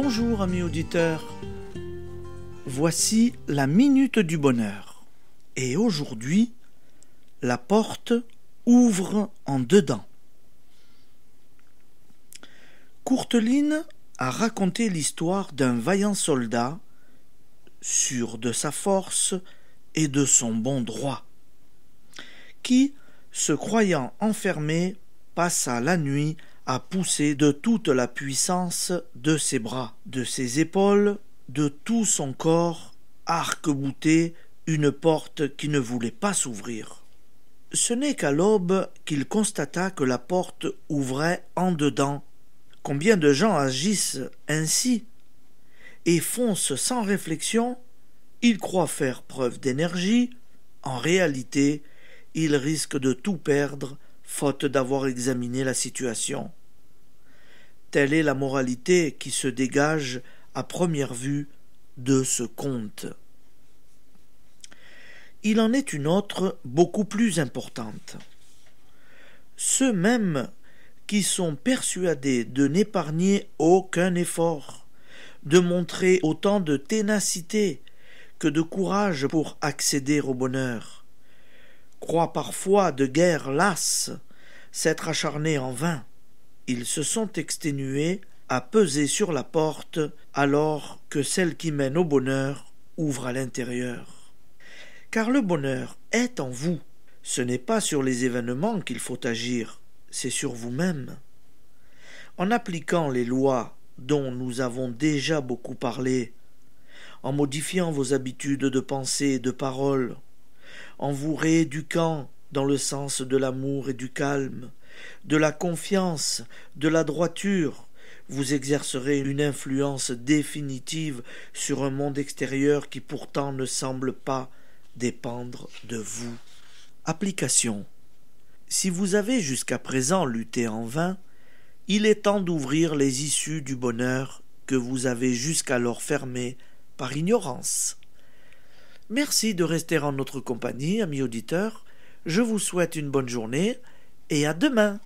Bonjour amis auditeurs, voici la Minute du Bonheur. Et aujourd'hui, la porte ouvre en dedans. Courteline a raconté l'histoire d'un vaillant soldat, sûr de sa force et de son bon droit, qui, se croyant enfermé, passa la nuit à pousser de toute la puissance de ses bras, de ses épaules, de tout son corps, arc-bouté, une porte qui ne voulait pas s'ouvrir. Ce n'est qu'à l'aube qu'il constata que la porte ouvrait en dedans. Combien de gens agissent ainsi et foncent sans réflexion? Ils croient faire preuve d'énergie. En réalité, ils risquent de tout perdre, faute d'avoir examiné la situation. Telle est la moralité qui se dégage à première vue de ce conte. Il en est une autre beaucoup plus importante. Ceux mêmes qui sont persuadés de n'épargner aucun effort, de montrer autant de ténacité que de courage pour accéder au bonheur, croient parfois de guerre lasse s'être acharnés en vain. Ils se sont exténués à peser sur la porte alors que celle qui mène au bonheur ouvre à l'intérieur. Car le bonheur est en vous. Ce n'est pas sur les événements qu'il faut agir, c'est sur vous-même. En appliquant les lois dont nous avons déjà beaucoup parlé, en modifiant vos habitudes de pensée et de parole, en vous rééduquant dans le sens de l'amour et du calme, de la confiance, de la droiture, vous exercerez une influence définitive sur un monde extérieur qui pourtant ne semble pas dépendre de vous. Application. Si vous avez jusqu'à présent lutté en vain, il est temps d'ouvrir les issues du bonheur que vous avez jusqu'alors fermées par ignorance. Merci de rester en notre compagnie, amis auditeurs. Je vous souhaite une bonne journée et à demain.